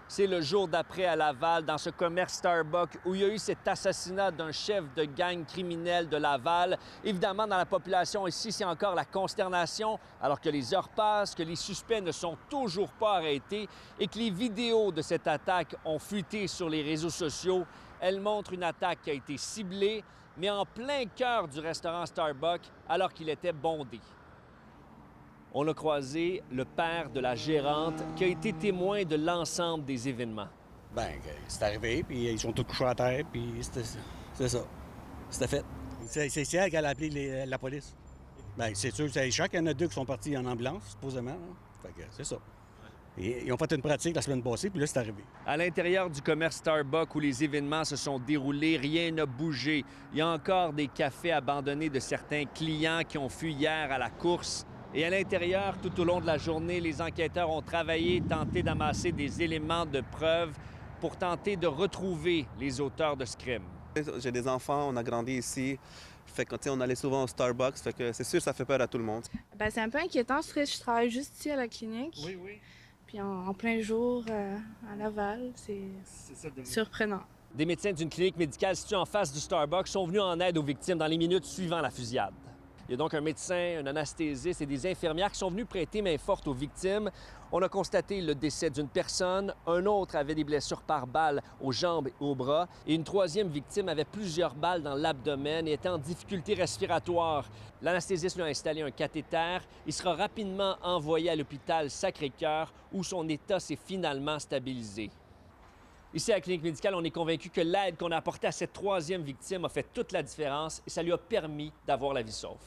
C'est le jour d'après à Laval, dans ce commerce Starbucks, où il y a eu cet assassinat d'un chef de gang criminel de Laval. Évidemment, dans la population ici, c'est encore la consternation, alors que les heures passent, que les suspects ne sont toujours pas arrêtés et que les vidéos de cette attaque ont fuité sur les réseaux sociaux. Elles montrent une attaque qui a été ciblée, mais en plein cœur du restaurant Starbucks, alors qu'il était bondé. On a croisé le père de la gérante qui a été témoin de l'ensemble des événements. Bien, c'est arrivé, puis ils sont tous couchés à terre, puis c'est ça. C'était fait. C'est elle qui a appelé la police. Bien, c'est sûr, je crois qu'il y en a deux qui sont partis en ambulance, supposément. Hein. Fait que c'est ça. Et ils ont fait une pratique la semaine passée, puis là, c'est arrivé. À l'intérieur du commerce Starbucks où les événements se sont déroulés, rien n'a bougé. Il y a encore des cafés abandonnés de certains clients qui ont fui hier à la course. Et à l'intérieur, tout au long de la journée, les enquêteurs ont travaillé, tenté d'amasser des éléments de preuve pour tenter de retrouver les auteurs de ce crime. J'ai des enfants, on a grandi ici. Fait que, on allait souvent au Starbucks, fait que c'est sûr que ça fait peur à tout le monde. Bien, c'est un peu inquiétant, parce que je travaille juste ici à la clinique. Oui. Puis en plein jour à Laval, c'est surprenant. Des médecins d'une clinique médicale située en face du Starbucks sont venus en aide aux victimes dans les minutes suivant la fusillade. Il y a donc un médecin, un anesthésiste et des infirmières qui sont venus prêter main forte aux victimes. On a constaté le décès d'une personne, un autre avait des blessures par balle aux jambes et aux bras, et une troisième victime avait plusieurs balles dans l'abdomen et était en difficulté respiratoire. L'anesthésiste lui a installé un cathéter. Il sera rapidement envoyé à l'hôpital Sacré-Cœur où son état s'est finalement stabilisé. Ici, à la clinique médicale, on est convaincu que l'aide qu'on a apportée à cette troisième victime a fait toute la différence et ça lui a permis d'avoir la vie sauve.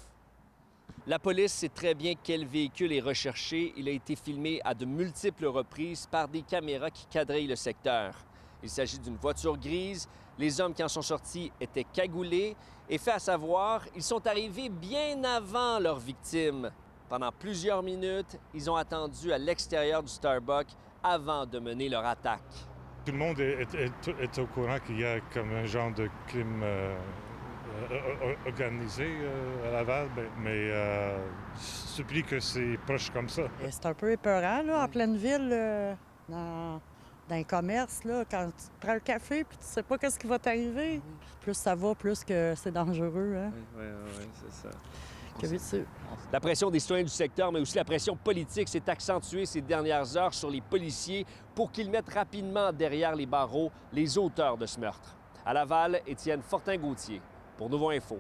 La police sait très bien quel véhicule est recherché. Il a été filmé à de multiples reprises par des caméras qui quadrillent le secteur. Il s'agit d'une voiture grise. Les hommes qui en sont sortis étaient cagoulés et fait à savoir, ils sont arrivés bien avant leur victime. Pendant plusieurs minutes, ils ont attendu à l'extérieur du Starbucks avant de mener leur attaque. Tout le monde est au courant qu'il y a comme un genre de crime organisé à Laval, mais surpris que c'est proche comme ça. C'est un peu épeurant, là, en pleine ville, dans un commerce, là, quand tu prends le café puis tu sais pas qu'est-ce qui va t'arriver. Plus ça va, plus que c'est dangereux. Hein? Oui, c'est ça. Que veux-tu? La pression des citoyens du secteur, mais aussi la pression politique s'est accentuée ces dernières heures sur les policiers pour qu'ils mettent rapidement derrière les barreaux les auteurs de ce meurtre. À Laval, Étienne Fortin-Gauthier pour Nouveau Info.